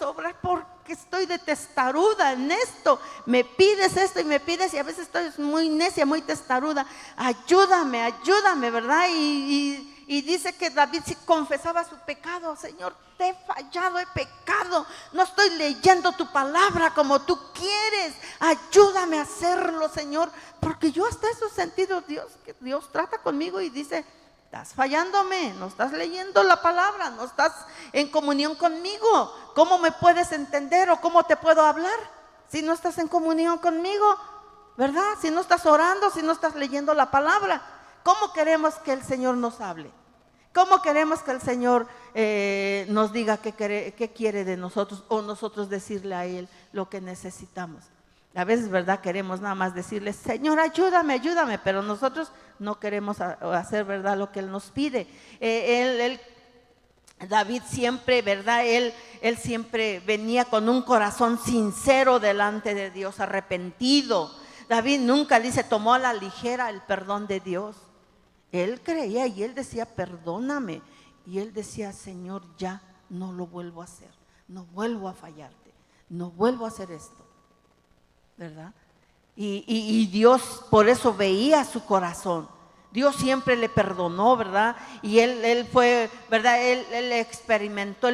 obrar porque estoy de testaruda en esto. Me pides esto y me pides, y a veces estoy muy necia, muy testaruda. Ayúdame, ayúdame, ¿verdad? Y dice que David sí confesaba su pecado. Señor, te he fallado, he pecado, no estoy leyendo tu palabra como tú quieres. Ayúdame a hacerlo, Señor, porque yo hasta eso he sentido, que Dios trata conmigo y dice: estás fallándome, no estás leyendo la palabra, no estás en comunión conmigo. ¿Cómo me puedes entender o cómo te puedo hablar si no estás en comunión conmigo? ¿Verdad? Si no estás orando, si no estás leyendo la palabra. ¿Cómo queremos que el Señor nos hable? ¿Cómo queremos que el Señor nos diga qué quiere de nosotros, o nosotros decirle a Él lo que necesitamos? A veces, ¿verdad?, queremos nada más decirle: Señor, ayúdame, ayúdame, pero nosotros no queremos hacer, ¿verdad?, lo que Él nos pide. David siempre, ¿verdad?, él siempre venía con un corazón sincero delante de Dios, arrepentido. David nunca, dice, tomó a la ligera el perdón de Dios. Él creía y él decía: perdóname. Y él decía: Señor, ya no lo vuelvo a hacer, no vuelvo a fallarte, no vuelvo a hacer esto, ¿verdad? Y Dios por eso veía su corazón. Dios siempre le perdonó, ¿verdad? Y él fue, ¿verdad? Él experimentó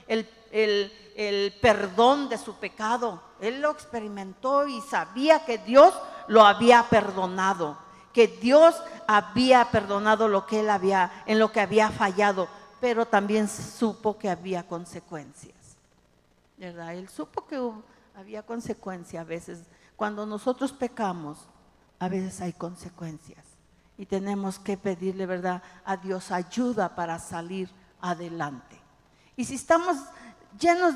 el perdón de su pecado. Él lo experimentó y sabía que Dios lo había perdonado, que Dios había perdonado en lo que había fallado, pero también supo que había consecuencias, ¿verdad? Él supo que había consecuencias a veces. Cuando nosotros pecamos, a veces hay consecuencias y tenemos que pedirle, ¿verdad?, a Dios ayuda para salir adelante. Y si estamos llenos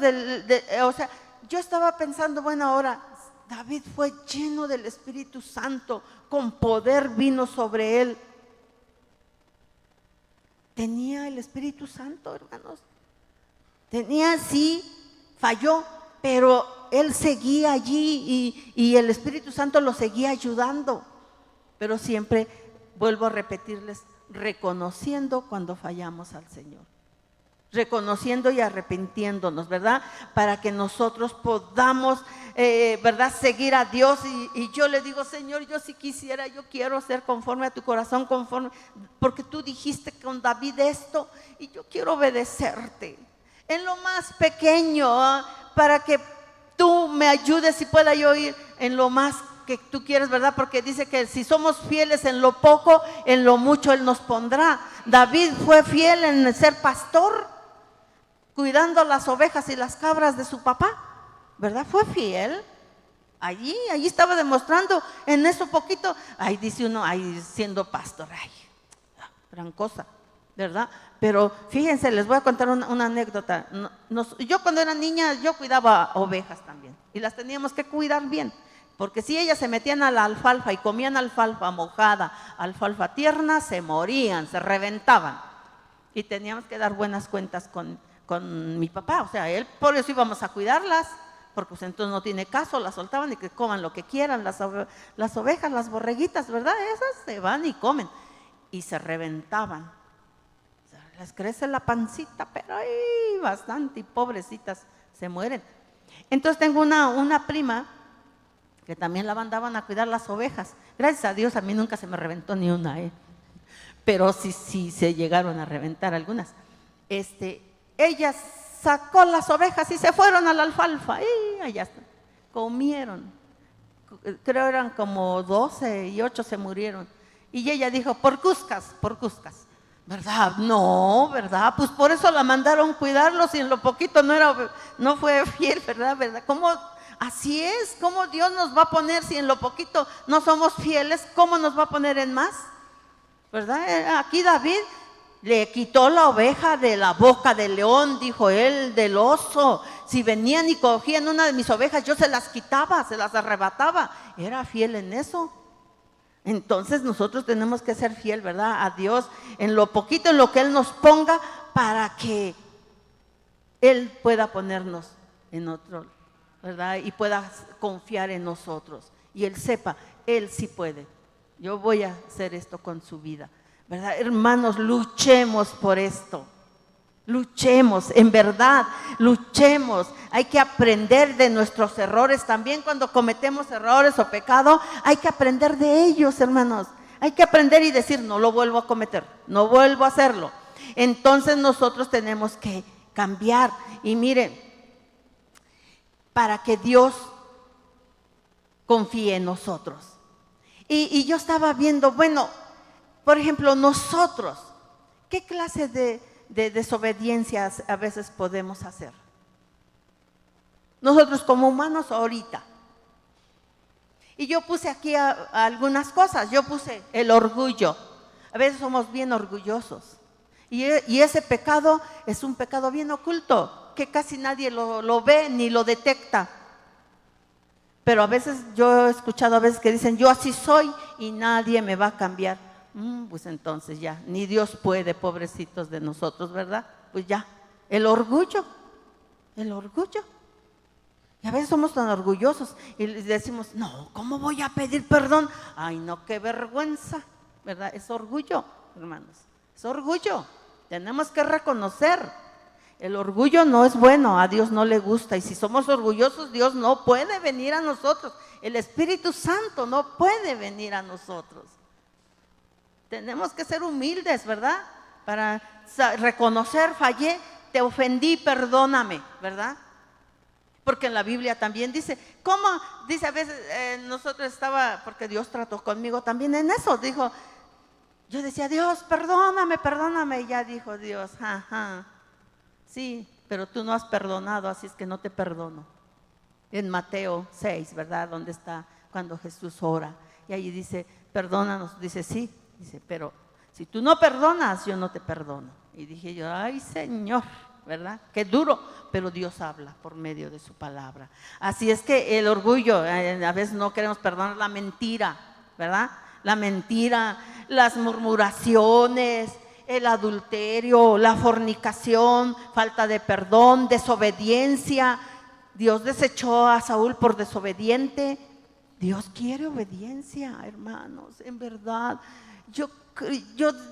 o sea, yo estaba pensando, bueno, ahora David fue lleno del Espíritu Santo, con poder vino sobre él. Tenía el Espíritu Santo, hermanos. Tenía, sí, falló, pero él seguía allí y el Espíritu Santo lo seguía ayudando. Pero siempre, vuelvo a repetirles, reconociendo cuando fallamos al Señor, reconociendo y arrepintiéndonos, ¿verdad? Para que nosotros podamos, ¿verdad?, seguir a Dios. Y yo le digo: Señor, yo si quisiera, yo quiero ser conforme a tu corazón, porque tú dijiste con David esto, y yo quiero obedecerte en lo más pequeño, para que tú me ayudes y pueda yo ir en lo más que tú quieres, ¿verdad? Porque dice que si somos fieles en lo poco, en lo mucho Él nos pondrá. David fue fiel en ser pastor, cuidando las ovejas y las cabras de su papá, ¿verdad? Fue fiel. Allí estaba demostrando en eso poquito. Ahí dice uno: ahí siendo pastor, ay, gran cosa, ¿verdad? Pero fíjense, les voy a contar una anécdota. Yo cuando era niña, yo cuidaba ovejas también, y las teníamos que cuidar bien, porque si ellas se metían a la alfalfa y comían alfalfa mojada, alfalfa tierna, se morían, se reventaban, y teníamos que dar buenas cuentas con mi papá. O sea, él, por eso íbamos a cuidarlas, porque pues entonces no tiene caso, las soltaban y que coman lo que quieran, las ovejas, las borreguitas, ¿verdad? Esas se van y comen, y se reventaban. Les crece la pancita, pero ahí bastante, y pobrecitas se mueren. Entonces tengo una prima que también la mandaban a cuidar las ovejas. Gracias a Dios a mí nunca se me reventó ni una, pero sí se llegaron a reventar algunas. Ella sacó las ovejas y se fueron a la alfalfa, y allá están, comieron. Creo eran como 12 y 8 se murieron. Y ella dijo: por cuscas, ¿verdad? No, ¿verdad? Pues por eso la mandaron cuidarlos, y en lo poquito no fue fiel, ¿verdad? ¿Cómo? Así es, ¿cómo Dios nos va a poner si en lo poquito no somos fieles? ¿Cómo nos va a poner en más? ¿Verdad? Aquí David le quitó la oveja de la boca del león, dijo él, del oso. Si venían y cogían una de mis ovejas, yo se las quitaba, se las arrebataba. Era fiel en eso. Entonces nosotros tenemos que ser fiel, ¿verdad?, a Dios en lo poquito, en lo que Él nos ponga, para que Él pueda ponernos en otro, ¿verdad?, y pueda confiar en nosotros, y Él sepa: Él sí puede, yo voy a hacer esto con su vida, ¿verdad? Hermanos, luchemos por esto, Luchemos, en verdad, luchemos. Hay que aprender de nuestros errores. También cuando cometemos errores o pecado, hay que aprender de ellos, hermanos. Hay que aprender y decir, no lo vuelvo a cometer, no vuelvo a hacerlo. Entonces nosotros tenemos que cambiar. Y miren, para que Dios confíe en nosotros. Y yo estaba viendo, bueno, por ejemplo, nosotros, ¿qué clase de desobediencias a veces podemos hacer? Nosotros como humanos ahorita. Y yo puse aquí algunas cosas. Yo puse el orgullo. A veces somos bien orgullosos. Y ese pecado es un pecado bien oculto, que casi nadie lo ve ni lo detecta. Pero a veces yo he escuchado a veces que dicen, yo así soy y nadie me va a cambiar. Pues entonces ya, ni Dios puede, pobrecitos de nosotros, ¿verdad? Pues ya, el orgullo. Y a veces somos tan orgullosos y decimos, no, ¿cómo voy a pedir perdón? Ay, no, qué vergüenza, ¿verdad? Es orgullo, hermanos, es orgullo. Tenemos que reconocer. El orgullo no es bueno, a Dios no le gusta. Y si somos orgullosos, Dios no puede venir a nosotros. El Espíritu Santo no puede venir a nosotros. Tenemos que ser humildes, ¿verdad? Para reconocer, fallé, te ofendí, perdóname, ¿verdad? Porque en la Biblia también dice, ¿cómo? Dice a veces, nosotros porque Dios trató conmigo también en eso, dijo, yo decía, Dios, perdóname, y ya dijo Dios, ajá, sí, pero tú no has perdonado, así es que no te perdono. En Mateo 6, ¿verdad? Donde está cuando Jesús ora, y ahí dice, perdónanos, dice, sí, dice, pero si tú no perdonas, yo no te perdono. Y dije yo, ay Señor, ¿verdad? Qué duro, pero Dios habla por medio de su palabra. Así es que el orgullo, a veces no queremos perdonar la mentira, ¿verdad? La mentira, las murmuraciones, el adulterio, la fornicación, falta de perdón, desobediencia. Dios desechó a Saúl por desobediente. Dios quiere obediencia, hermanos, en verdad. Yo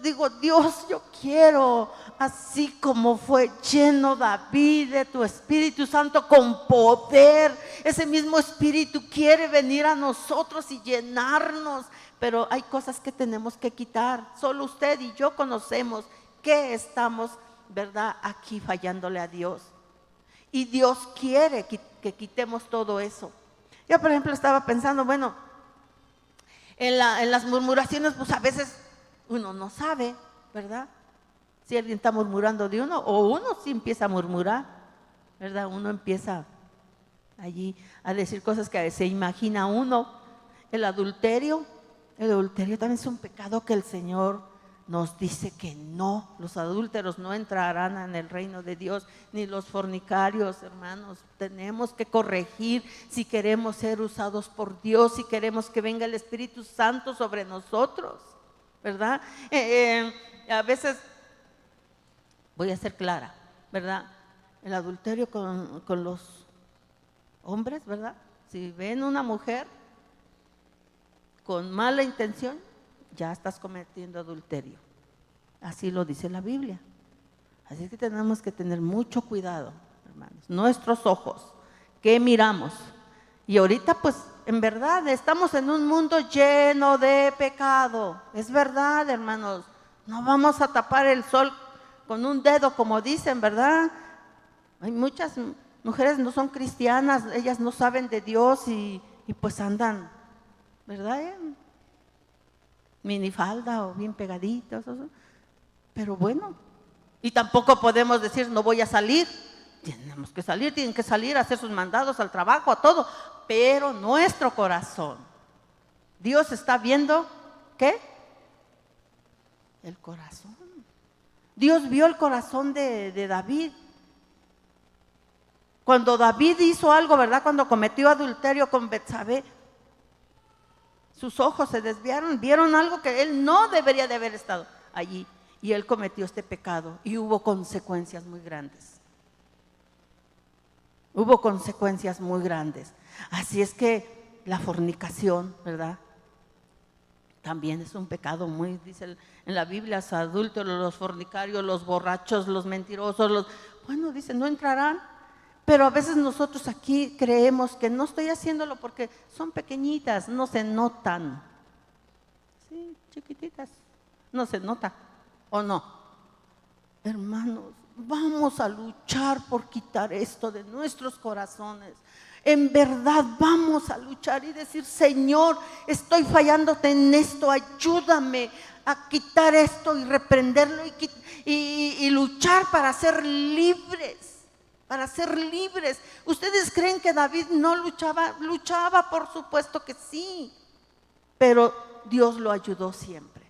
digo, Dios, yo quiero, así como fue lleno David de tu Espíritu Santo con poder, ese mismo Espíritu quiere venir a nosotros y llenarnos, pero hay cosas que tenemos que quitar. Solo usted y yo conocemos que estamos, ¿verdad?, aquí fallándole a Dios. Y Dios quiere que quitemos todo eso. Yo, por ejemplo, estaba pensando, bueno, en las murmuraciones, pues a veces uno no sabe, ¿verdad? Si alguien está murmurando de uno, o uno sí empieza a murmurar, ¿verdad? Uno empieza allí a decir cosas que se imagina uno. El adulterio también es un pecado que el Señor nos dice que no, los adúlteros no entrarán en el reino de Dios, ni los fornicarios, hermanos. Tenemos que corregir si queremos ser usados por Dios, si queremos que venga el Espíritu Santo sobre nosotros, ¿verdad? A veces, voy a ser clara, ¿verdad? El adulterio con los hombres, ¿verdad? Si ven una mujer con mala intención, ya estás cometiendo adulterio. Así lo dice la Biblia. Así que tenemos que tener mucho cuidado, hermanos. Nuestros ojos, ¿qué miramos? Y ahorita pues en verdad estamos en un mundo lleno de pecado. Es verdad, hermanos. No vamos a tapar el sol con un dedo, como dicen, ¿verdad? Hay muchas mujeres no son cristianas, ellas no saben de Dios y pues andan, ¿verdad? Minifalda o bien pegaditos, pero bueno, y tampoco podemos decir no voy a salir. Tenemos que salir, tienen que salir a hacer sus mandados al trabajo, a todo, pero nuestro corazón, Dios está viendo, ¿qué? El corazón. Dios vio el corazón de David. Cuando David hizo algo, ¿verdad? Cuando cometió adulterio con Betsabé, sus ojos se desviaron, vieron algo que él no debería de haber estado allí. Y él cometió este pecado y hubo consecuencias muy grandes. Hubo consecuencias muy grandes. Así es que la fornicación, ¿verdad? también es un pecado muy, dice en la Biblia, los adúlteros, los fornicarios, los borrachos, los mentirosos, bueno, dice, no entrarán. Pero a veces nosotros aquí creemos que no estoy haciéndolo porque son pequeñitas, no se notan. Sí, chiquititas, no se nota, ¿o no? Hermanos, vamos a luchar por quitar esto de nuestros corazones. En verdad vamos a luchar y decir, Señor, estoy fallándote en esto, ayúdame a quitar esto y reprenderlo y luchar para ser libres. Para ser libres. ¿Ustedes creen que David no luchaba? Luchaba, por supuesto que sí, pero Dios lo ayudó siempre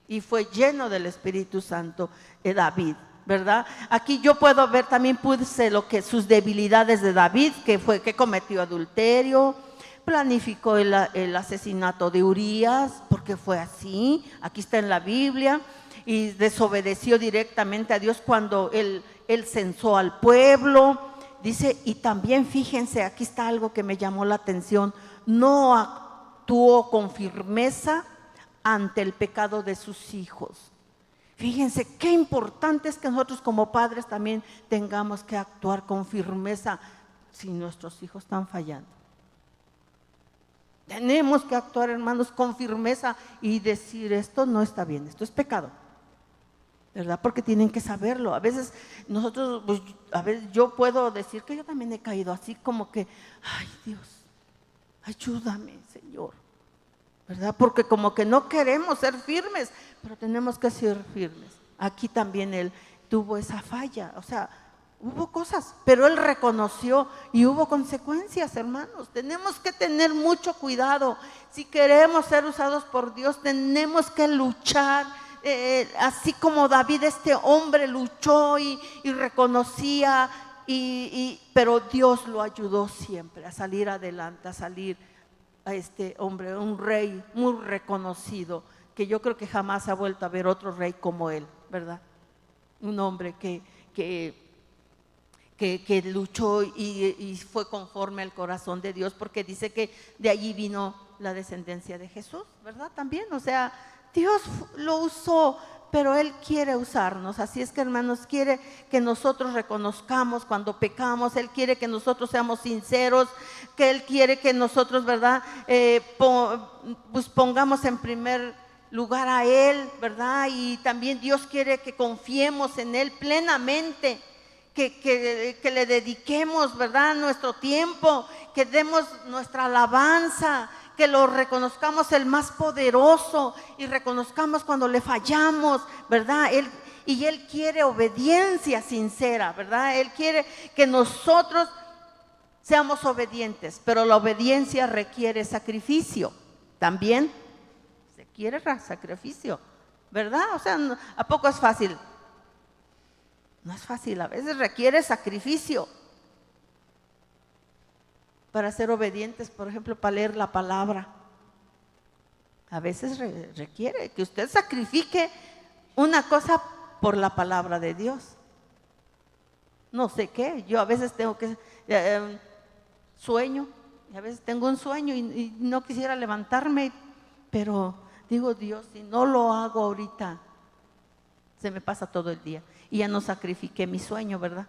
y fue lleno del Espíritu Santo David, ¿verdad? Aquí yo puedo ver, también puse lo que sus debilidades de David, que cometió adulterio, planificó el asesinato de Urías, porque fue así, aquí está en la Biblia, y desobedeció directamente a Dios cuando él censó al pueblo. Dice, y también fíjense, aquí está algo que me llamó la atención, no actuó con firmeza ante el pecado de sus hijos. Fíjense qué importante es que nosotros como padres también tengamos que actuar con firmeza si nuestros hijos están fallando. Tenemos que actuar, hermanos, con firmeza y decir, esto no está bien, esto es pecado, ¿verdad? Porque tienen que saberlo. A veces nosotros, pues, a veces yo puedo decir que yo también he caído así como que, ay Dios, ayúdame, Señor, ¿verdad? Porque como que no queremos ser firmes, pero tenemos que ser firmes. Aquí también él tuvo esa falla, o sea, hubo cosas, pero él reconoció y hubo consecuencias, hermanos. Tenemos que tener mucho cuidado. Si queremos ser usados por Dios, tenemos que luchar. Así como David, este hombre luchó y reconocía, pero Dios lo ayudó siempre a salir adelante, a salir a este hombre, un rey muy reconocido, que yo creo que jamás ha vuelto a ver otro rey como él, ¿verdad? Un hombre que luchó y fue conforme al corazón de Dios, porque dice que de allí vino la descendencia de Jesús, ¿verdad? También, o sea, Dios lo usó, pero Él quiere usarnos. Así es que, hermanos, quiere que nosotros reconozcamos cuando pecamos. Él quiere que nosotros seamos sinceros, que Él quiere que nosotros, ¿verdad? Pues pongamos en primer lugar a Él, ¿verdad? Y también Dios quiere que confiemos en Él plenamente, que le dediquemos, ¿verdad?, nuestro tiempo, que demos nuestra alabanza, que lo reconozcamos el más poderoso y reconozcamos cuando le fallamos, ¿verdad? Él quiere obediencia sincera, ¿verdad? Él quiere que nosotros seamos obedientes, pero la obediencia requiere sacrificio. También se quiere sacrificio, ¿verdad? O sea, ¿a poco es fácil? No es fácil, a veces requiere sacrificio. Para ser obedientes, por ejemplo, para leer la palabra, a veces requiere que usted sacrifique una cosa por la palabra de Dios. No sé qué, yo a veces tengo que sueño, y a veces tengo un sueño y no quisiera levantarme, pero digo, Dios, si no lo hago ahorita, se me pasa todo el día y ya no sacrifiqué mi sueño, ¿verdad?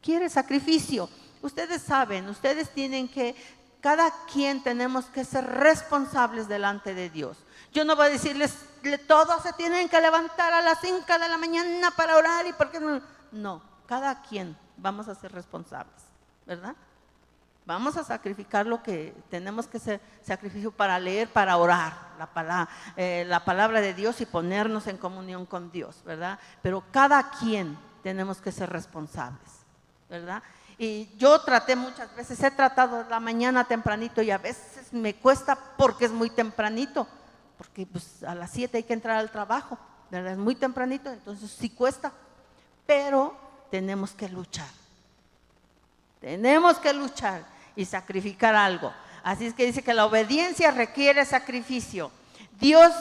Quiere sacrificio. Ustedes saben, ustedes tienen que, cada quien tenemos que ser responsables delante de Dios. Yo no voy a decirles, todos se tienen que levantar a las 5 de la mañana para orar y por qué no. No, cada quien vamos a ser responsables, ¿verdad? Vamos a sacrificar lo que tenemos que ser sacrificio para leer, para orar la palabra de Dios y ponernos en comunión con Dios, ¿verdad? Pero cada quien tenemos que ser responsables, ¿verdad? Y yo muchas veces he tratado la mañana tempranito y a veces me cuesta porque es muy tempranito, porque pues a las 7 hay que entrar al trabajo, ¿verdad? Es muy tempranito, entonces sí cuesta, pero tenemos que luchar. Tenemos que luchar y sacrificar algo. Así es que dice que la obediencia requiere sacrificio. Dios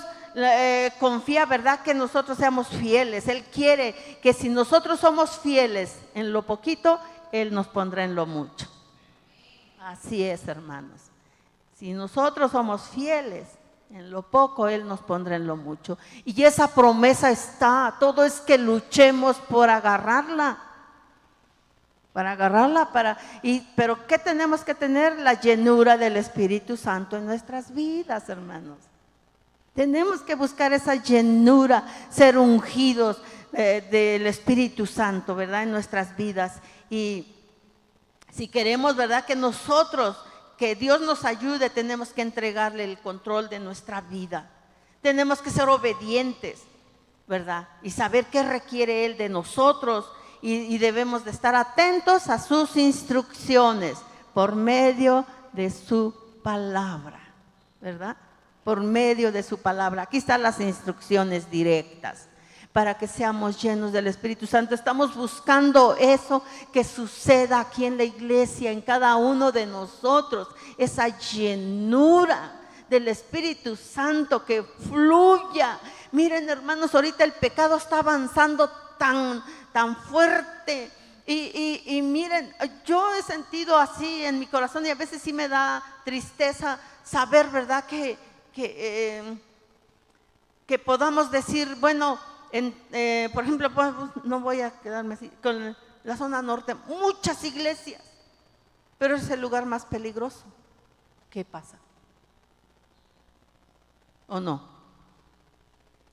confía, ¿verdad?, que nosotros seamos fieles. Él quiere que si nosotros somos fieles en lo poquito, Él nos pondrá en lo mucho. Así es, hermanos. Si nosotros somos fieles En lo poco Él nos pondrá en lo mucho. Y esa promesa está, todo es que luchemos por agarrarla. Para agarrarla, pero ¿qué tenemos que tener? La llenura del Espíritu Santo en nuestras vidas, hermanos. Tenemos que buscar esa llenura, ser ungidos del Espíritu Santo, ¿verdad? En nuestras vidas. Y si queremos, ¿verdad? Que Dios nos ayude, tenemos que entregarle el control de nuestra vida. Tenemos que ser obedientes, ¿verdad? Y saber qué requiere Él de nosotros. Y debemos de estar atentos a sus instrucciones por medio de su palabra, ¿verdad? Por medio de su palabra. Aquí están las instrucciones directas para que seamos llenos del Espíritu Santo. Estamos buscando eso que suceda aquí en la iglesia, en cada uno de nosotros, esa llenura del Espíritu Santo que fluya. Miren, hermanos, ahorita el pecado está avanzando tan fuerte y miren, yo he sentido así en mi corazón y a veces sí me da tristeza saber, ¿verdad? Que podamos decir, bueno, por ejemplo, pues, no voy a quedarme así, con la zona norte, muchas iglesias, pero es el lugar más peligroso. ¿Qué pasa? ¿O no?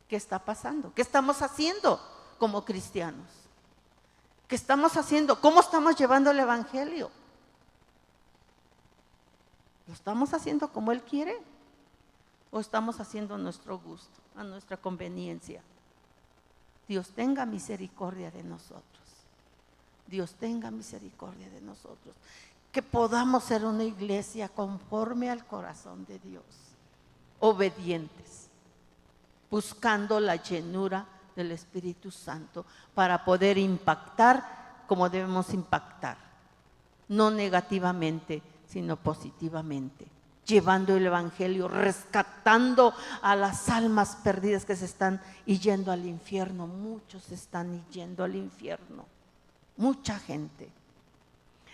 ¿Qué está pasando? ¿Qué estamos haciendo como cristianos? ¿Qué estamos haciendo? ¿Cómo estamos llevando el evangelio? ¿Lo estamos haciendo como Él quiere? ¿O estamos haciendo a nuestro gusto, a nuestra conveniencia? Dios tenga misericordia de nosotros. Dios tenga misericordia de nosotros. Que podamos ser una iglesia conforme al corazón de Dios. Obedientes. Buscando la llenura del Espíritu Santo para poder impactar como debemos impactar, no negativamente, sino positivamente, llevando el evangelio, rescatando a las almas perdidas que se están yendo al infierno. Muchos se están yendo al infierno, mucha gente.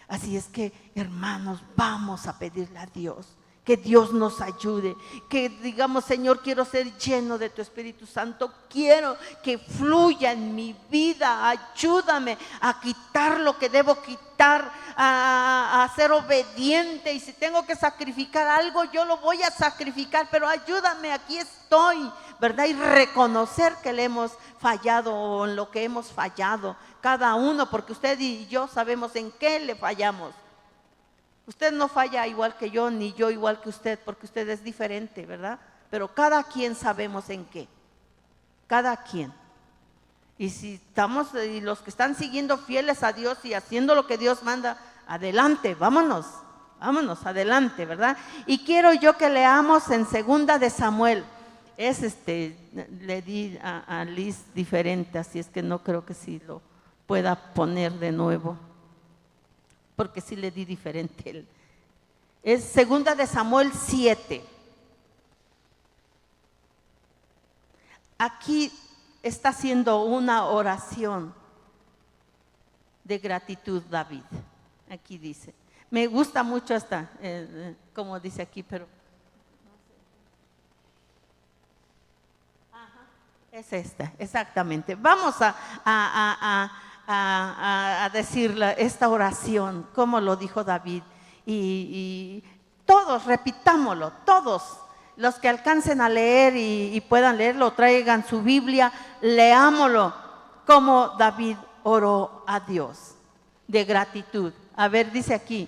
Así es que, hermanos, vamos a pedirle a Dios que Dios nos ayude, que digamos, Señor, quiero ser lleno de tu Espíritu Santo, quiero que fluya en mi vida, ayúdame a quitar lo que debo quitar, a ser obediente, y si tengo que sacrificar algo, yo lo voy a sacrificar, pero ayúdame, aquí estoy, ¿verdad? Y reconocer que le hemos fallado o en lo que hemos fallado, cada uno, porque usted y yo sabemos en qué le fallamos. Usted no falla igual que yo, ni yo igual que usted, porque usted es diferente, ¿verdad? Pero cada quien sabemos en qué. Cada quien. Y si estamos, y los que están siguiendo fieles a Dios y haciendo lo que Dios manda, adelante, vámonos, adelante, ¿verdad? Y quiero yo que leamos en 2 de Samuel. Le di a Liz diferente, así es que no creo que sí lo pueda poner de nuevo, porque sí le di diferente. Es 2 de Samuel 7. Aquí está haciendo una oración de gratitud David. Aquí dice, me gusta mucho hasta, como dice aquí, pero es esta, exactamente. Vamos a decir esta oración, como lo dijo David, y todos repitámoslo, todos los que alcancen a leer y puedan leerlo, traigan su Biblia, leámoslo como David oró a Dios de gratitud. A ver, dice aquí,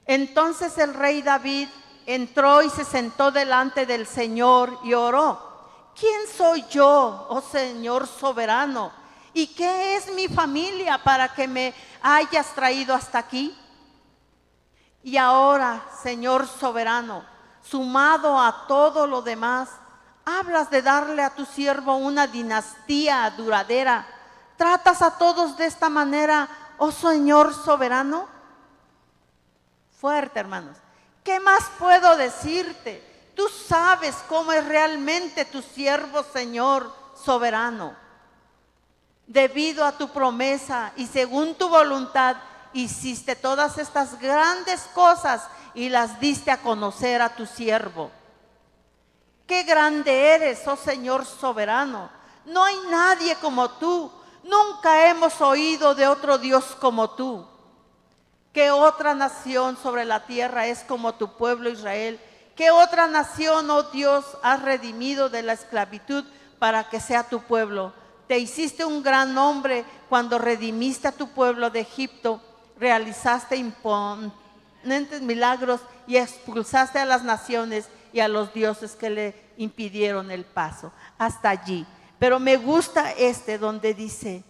entonces el rey David entró y se sentó delante del Señor y oró. ¿Quién soy yo, oh Señor soberano? ¿Y qué es mi familia para que me hayas traído hasta aquí? Y ahora, Señor soberano, sumado a todo lo demás, hablas de darle a tu siervo una dinastía duradera. ¿Tratas a todos de esta manera, oh Señor soberano? Fuerte, hermanos. ¿Qué más puedo decirte? Tú sabes cómo es realmente tu siervo, Señor soberano. Debido a tu promesa y según tu voluntad, hiciste todas estas grandes cosas y las diste a conocer a tu siervo. Qué grande eres, oh Señor soberano. No hay nadie como tú. Nunca hemos oído de otro Dios como tú. ¿Qué otra nación sobre la tierra es como tu pueblo Israel? ¿Qué otra nación, oh Dios, has redimido de la esclavitud para que sea tu pueblo? Te hiciste un gran nombre cuando redimiste a tu pueblo de Egipto. Realizaste imponentes milagros y expulsaste a las naciones y a los dioses que le impidieron el paso. Hasta allí. Pero me gusta donde dice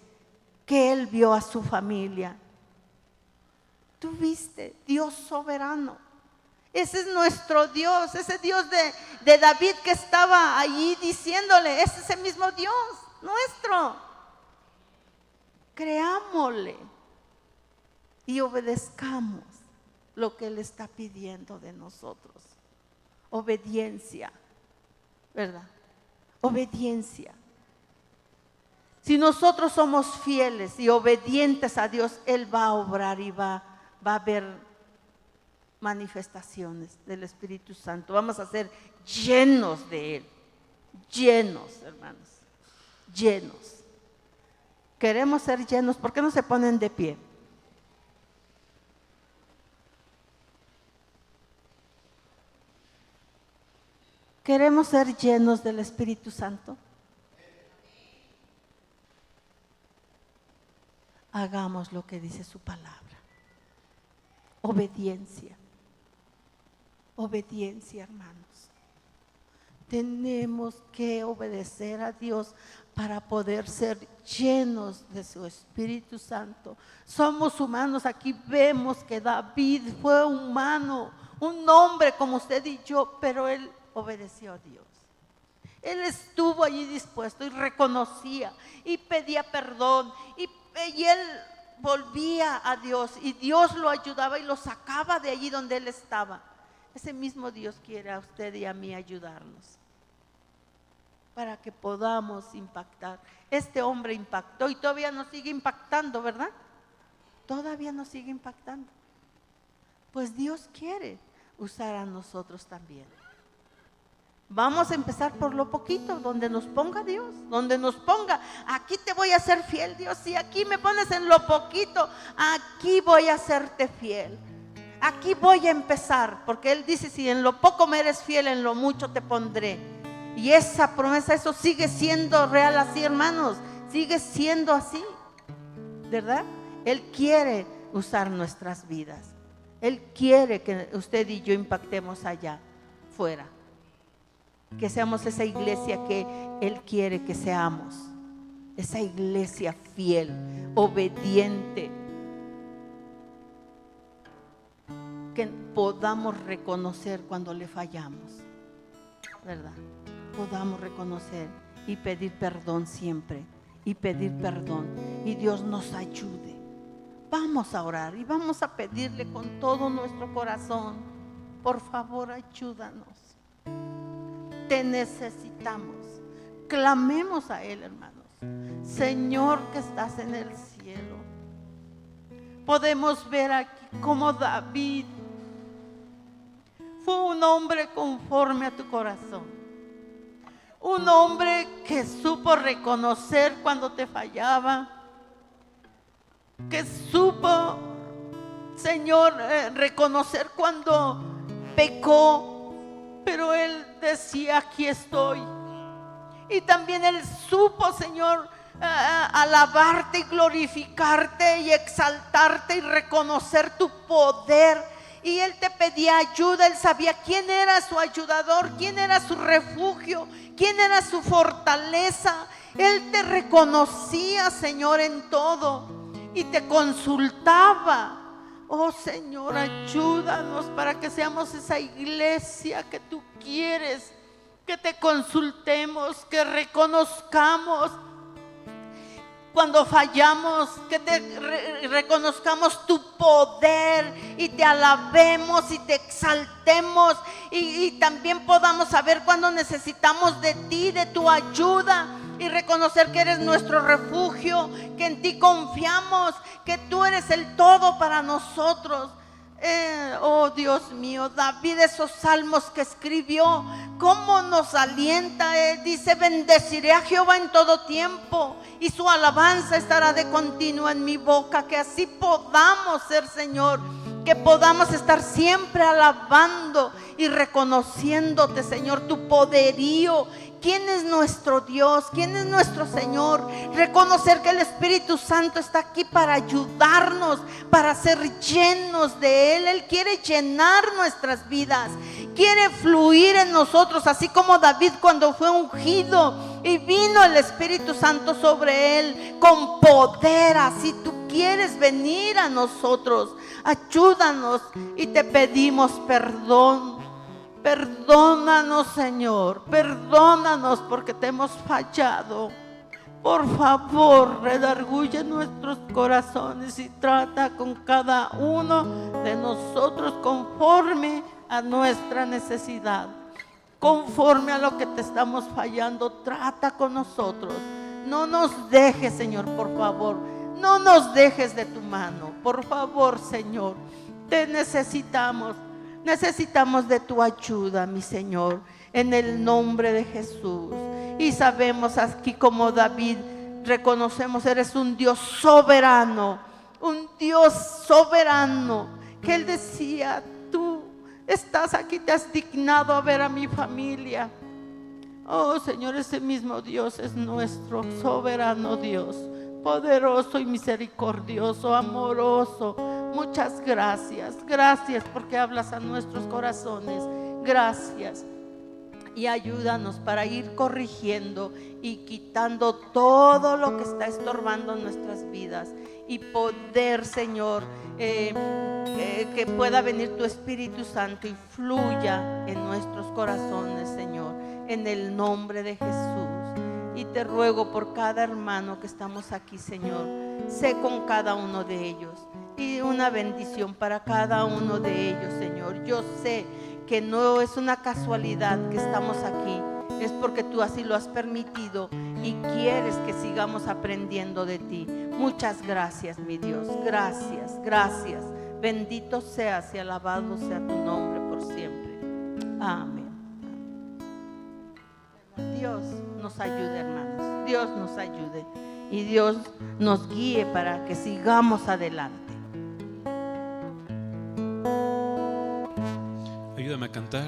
que él vio a su familia. Tú viste, Dios soberano. Ese es nuestro Dios, ese Dios de David que estaba allí diciéndole, es ese mismo Dios nuestro. Creámosle y obedezcamos lo que Él está pidiendo de nosotros. Obediencia, ¿verdad? Obediencia. Si nosotros somos fieles y obedientes a Dios, Él va a obrar y va a haber manifestaciones del Espíritu Santo. Vamos a ser llenos de Él. Llenos, hermanos. Llenos. Queremos ser llenos. ¿Por qué no se ponen de pie? ¿Queremos ser llenos del Espíritu Santo? Hagamos lo que dice su palabra. Obediencia. Obediencia, hermanos. Tenemos que obedecer a Dios para poder ser llenos de su Espíritu Santo. Somos humanos. Aquí vemos que David fue humano, un hombre como usted y yo, pero él obedeció a Dios. Él estuvo allí dispuesto y reconocía y pedía perdón y él volvía a Dios y Dios lo ayudaba y lo sacaba de allí donde él estaba. Ese mismo Dios quiere a usted y a mí ayudarnos para que podamos impactar. Este hombre impactó y todavía nos sigue impactando, ¿verdad? Todavía nos sigue impactando. Pues Dios quiere usar a nosotros también. Vamos a empezar por lo poquito, donde nos ponga Dios, donde nos ponga, aquí te voy a ser fiel, Dios, si aquí me pones en lo poquito, aquí voy a serte fiel, aquí voy a empezar, porque Él dice, si en lo poco me eres fiel, en lo mucho te pondré. Y esa promesa, eso sigue siendo real así, hermanos, sigue siendo así, ¿verdad? Él quiere usar nuestras vidas, Él quiere que usted y yo impactemos allá, fuera. Que seamos esa iglesia que Él quiere que seamos. Esa iglesia fiel, obediente. Que podamos reconocer cuando le fallamos, ¿verdad? Podamos reconocer y pedir perdón siempre. Y pedir perdón. Y Dios nos ayude. Vamos a orar y vamos a pedirle con todo nuestro corazón. Por favor, ayúdanos. Te necesitamos. Clamemos a Él, hermanos. Señor que estás en el cielo. Podemos ver aquí como David fue un hombre conforme a tu corazón. Un hombre que supo reconocer cuando te fallaba. Que supo, Señor, reconocer cuando pecó. Pero Él decía, aquí estoy. Y también Él supo, Señor, alabarte y glorificarte y exaltarte y reconocer tu poder. Y Él te pedía ayuda, Él sabía quién era su ayudador, quién era su refugio, quién era su fortaleza. Él te reconocía, Señor, en todo y te consultaba. Oh Señor, ayúdanos para que seamos esa iglesia que tú quieres, que te consultemos, que reconozcamos cuando fallamos, que te reconozcamos tu poder y te alabemos y te exaltemos y también podamos saber cuando necesitamos de ti, de tu ayuda. Y reconocer que eres nuestro refugio, que en ti confiamos, que tú eres el todo para nosotros. Oh Dios mío, David, esos salmos que escribió, cómo nos alienta. Dice: bendeciré a Jehová en todo tiempo, y su alabanza estará de continuo en mi boca. Que así podamos ser, Señor, que podamos estar siempre alabando y reconociéndote, Señor, tu poderío. ¿Quién es nuestro Dios? ¿Quién es nuestro Señor? Reconocer que el Espíritu Santo está aquí para ayudarnos, para ser llenos de Él. Él quiere llenar nuestras vidas, quiere fluir en nosotros, así como David cuando fue ungido y vino el Espíritu Santo sobre él con poder. Así tú quieres venir a nosotros. Ayúdanos y te pedimos perdón. Perdónanos, Señor, perdónanos porque te hemos fallado. Por favor, redarguye nuestros corazones y trata con cada uno de nosotros conforme a nuestra necesidad, conforme a lo que te estamos fallando. Trata con nosotros. No nos dejes, Señor, por favor. No nos dejes de tu mano, por favor, Señor. Te necesitamos. Necesitamos de tu ayuda, mi Señor, en el nombre de Jesús. Y sabemos aquí como David, reconocemos, eres un Dios soberano, un Dios soberano, que él decía: tú estás aquí, te has dignado a ver a mi familia. Oh, Señor, ese mismo Dios es nuestro soberano Dios, poderoso y misericordioso, amoroso. Muchas gracias, gracias porque hablas a nuestros corazones. Gracias. Y ayúdanos para ir corrigiendo y quitando todo lo que está estorbando nuestras vidas, y poder, Señor, que pueda venir tu Espíritu Santo y fluya en nuestros corazones, Señor, en el nombre de Jesús. Y te ruego por cada hermano que estamos aquí, Señor, sé con cada uno de ellos, y una bendición para cada uno de ellos, Señor. Yo sé que no es una casualidad que estamos aquí, es porque tú así lo has permitido y quieres que sigamos aprendiendo de ti. Muchas gracias, mi Dios. Gracias, gracias. Bendito seas y alabado sea tu nombre por siempre. Amén. Dios nos ayude, hermanos. Dios nos ayude y Dios nos guíe para que sigamos adelante. Ayúdame a cantar.